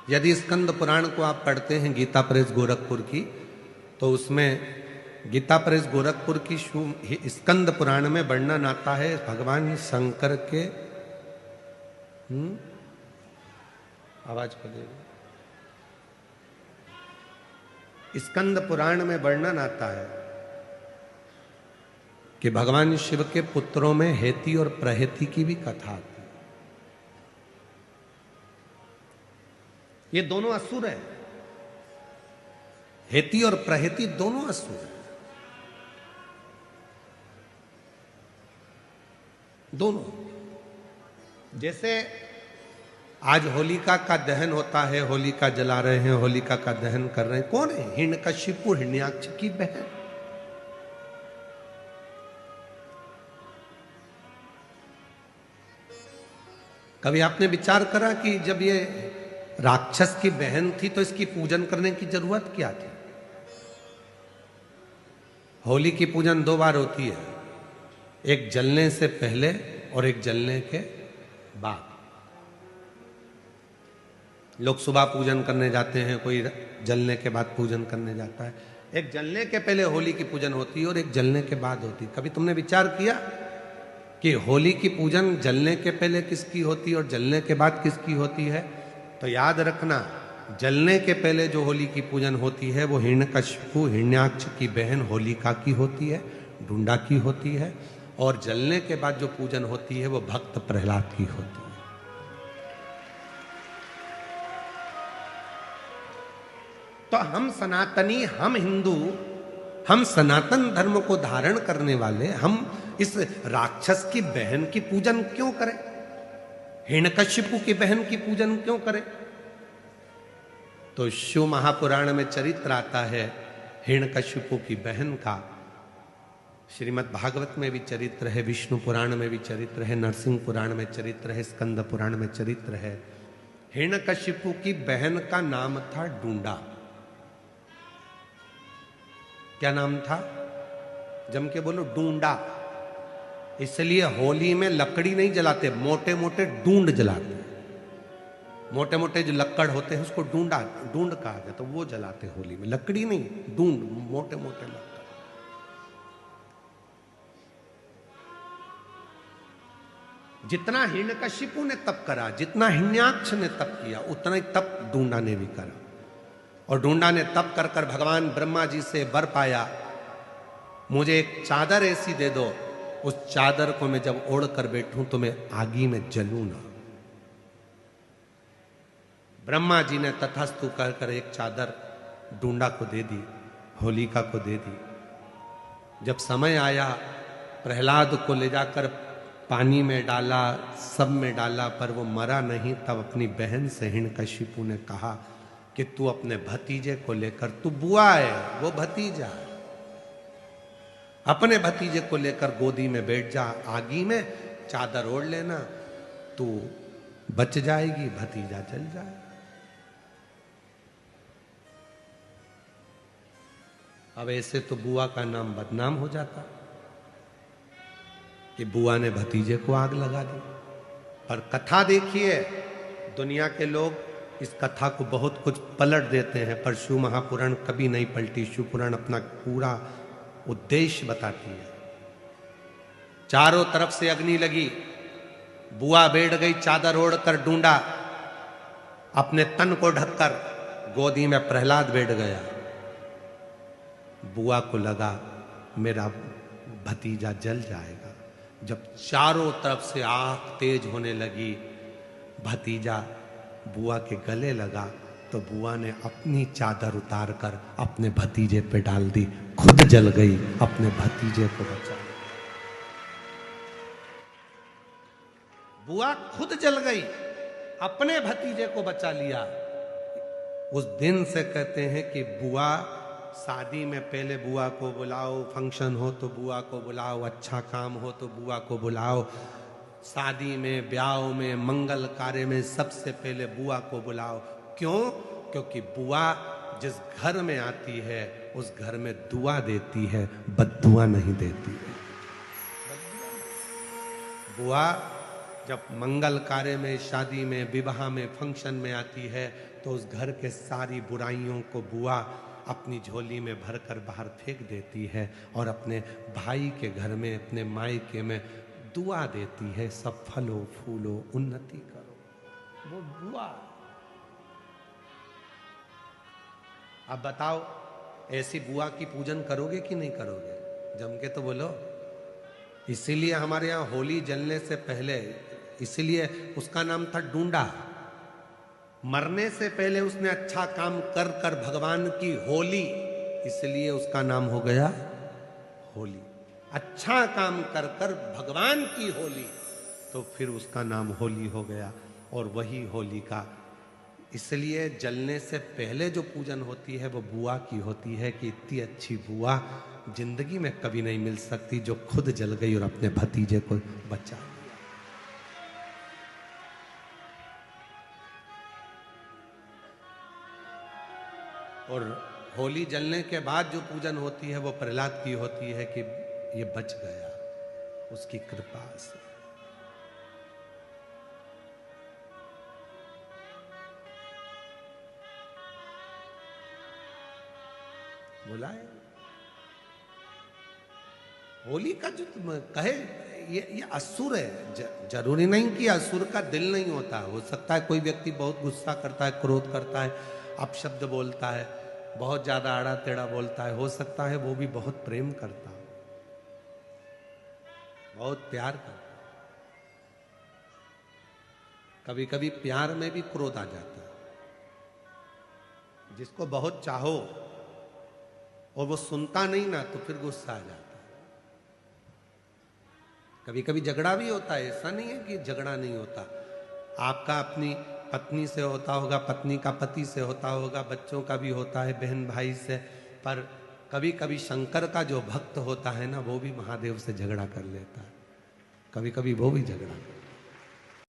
यदि स्कंद पुराण को आप पढ़ते हैं गीता प्रेस गोरखपुर की, तो उसमें गीता प्रेस गोरखपुर की स्कंद पुराण में वर्णन आता है भगवान शंकर के आवाज को दे। स्कंद पुराण में वर्णन आता है कि भगवान शिव के पुत्रों में हेती और प्रहेती की भी कथा आती है। ये दोनों असुर है, हेती और प्रहेती दोनों असुर है, दोनों। जैसे आज होलिका का दहन होता है, होलिका जला रहे हैं, होलिका का दहन कर रहे हैं, कौन है? हिरण्यकशिपु, हिरण्याक्ष की बहन। कभी आपने विचार करा कि जब ये राक्षस की बहन थी तो इसकी पूजन करने की जरूरत क्या थी? होली की पूजन दो बार होती है, एक जलने से पहले और एक जलने के बाद। लोग सुबह पूजन करने जाते हैं, कोई जलने के बाद पूजन करने जाता है। एक जलने के पहले होली की पूजन होती है और एक जलने के बाद होती है। कभी तुमने विचार किया कि होली की पूजन जलने के पहले किसकी होती है और जलने के बाद किसकी होती है? तो याद रखना, जलने के पहले जो होली की पूजन होती है वो हिरण्यकशिपु, हिरण्याक्ष की बहन होलिका की होती है, ढूंढा की होती है। और जलने के बाद जो पूजन होती है वो भक्त प्रहलाद की होती है। तो हम सनातनी, हम हिंदू, हम सनातन धर्म को धारण करने वाले, हम इस राक्षस की बहन की पूजन क्यों करें? हिरण्यकशिपु की बहन की पूजन क्यों करें? तो शिव महापुराण में चरित्र आता है हिरण्यकशिपु की बहन का। श्रीमद् भागवत में भी चरित्र है, विष्णु पुराण में भी चरित्र है, नरसिंह पुराण में चरित्र है, स्कंद पुराण में चरित्र है। हिरण्यकशिपु की बहन का नाम था ढूंढा। क्या नाम था? जम के बोलो, ढूंढा। इसलिए होली में लकड़ी नहीं जलाते, मोटे मोटे ढूंढ जलाते। मोटे मोटे जो लक्कड़ होते हैं उसको ढूंढ कहा जाता, वो जलाते होली में। लकड़ी नहीं, ढूंढ, मोटे मोटे लक्कड़। जितना हिरण्यकशिपु ने तप करा, जितना हिरण्याक्ष ने तप किया, उतना ही तप ढूंढा ने भी करा। और ढूंढा ने तप कर कर भगवान ब्रह्मा जी से वर पाया, मुझे एक चादर ऐसी दे दो, उस चादर को मैं जब ओढ़ कर बैठूं तो मैं आगी में जलूं ना। ब्रह्मा जी ने तथास्तु कर कर एक चादर ढूंढा को दे दी, होलिका को दे दी। जब समय आया, प्रहलाद को ले जाकर पानी में डाला, सब में डाला, पर वो मरा नहीं। तब अपनी बहन से हिरण्यकशिपु ने कहा कि तू अपने भतीजे को लेकर, तू बुआ है, वो भतीजा है, अपने भतीजे को लेकर गोदी में बैठ जा, आगी में चादर ओढ़ लेना, तू बच जाएगी, भतीजा जल जाए। अब ऐसे तो बुआ का नाम बदनाम हो जाता कि बुआ ने भतीजे को आग लगा दी। और कथा देखिए, दुनिया के लोग इस कथा को बहुत कुछ पलट देते हैं, पर शिव महापुराण कभी नहीं पलटी। शिव पुराण अपना पूरा उद्देश्य बताती है। चारों तरफ से अग्नि लगी, बुआ बैठ गई चादर ओढ़कर, ढूंढा अपने तन को ढककर, गोदी में प्रहलाद बैठ गया। बुआ को लगा मेरा भतीजा जल जाएगा। जब चारों तरफ से आग तेज होने लगी, भतीजा बुआ के गले लगा, तो बुआ ने अपनी चादर उतारकर अपने भतीजे पे डाल दी, खुद जल गई, अपने भतीजे को बचा लिया। बुआ खुद जल गई, अपने भतीजे को बचा लिया। उस दिन से कहते हैं कि बुआ, शादी में पहले बुआ को बुलाओ, फंक्शन हो तो बुआ को बुलाओ, अच्छा काम हो तो बुआ को बुलाओ, शादी में, ब्याह में, मंगल कार्य में सबसे पहले बुआ को बुलाओ। क्यों? क्योंकि बुआ जिस घर में आती है उस घर में दुआ देती है, बद्दुआ नहीं देती है। बुआ जब मंगल कार्य में, शादी में, विवाह में, फंक्शन में आती है तो उस घर के सारी बुराइयों को बुआ अपनी झोली में भरकर बाहर फेंक देती है और अपने भाई के घर में, अपने मायके में दुआ देती है, सब फलो फूलो उन्नति करो। वो बुआ। अब बताओ, ऐसी बुआ की पूजन करोगे कि नहीं करोगे? जम के तो बोलो। इसीलिए हमारे यहाँ होली जलने से पहले, इसीलिए उसका नाम था डूंडा। मरने से पहले उसने अच्छा काम कर कर भगवान की होली, इसलिए उसका नाम हो गया होली। अच्छा काम कर कर भगवान की होली, तो फिर उसका नाम होली हो गया। और वही होली का, इसलिए जलने से पहले जो पूजन होती है वो बुआ की होती है कि इतनी अच्छी बुआ जिंदगी में कभी नहीं मिल सकती जो खुद जल गई और अपने भतीजे को बचा लिया। और होली जलने के बाद जो पूजन होती है वो प्रहलाद की होती है कि ये बच गया उसकी कृपा से। बोला है होली का जो तुम कहे ये असुर है। जरूरी नहीं कि असुर का दिल नहीं होता। हो सकता है कोई व्यक्ति बहुत गुस्सा करता है, क्रोध करता है, अपशब्द बोलता है, बहुत ज्यादा आड़ा टेढ़ा बोलता है। हो सकता है वो भी बहुत प्रेम करता हो, बहुत प्यार करता है। कभी कभी प्यार में भी क्रोध आ जाता है। जिसको बहुत चाहो और वो सुनता नहीं ना, तो फिर गुस्सा आ जाता है। कभी कभी झगड़ा भी होता है, ऐसा नहीं है कि झगड़ा नहीं होता। आपका अपनी पत्नी से होता होगा, पत्नी का पति से होता होगा, बच्चों का भी होता है, बहन भाई से। पर कभी कभी शंकर का जो भक्त होता है ना, वो भी महादेव से झगड़ा कर लेता है। कभी कभी वो भी झगड़ा करता है।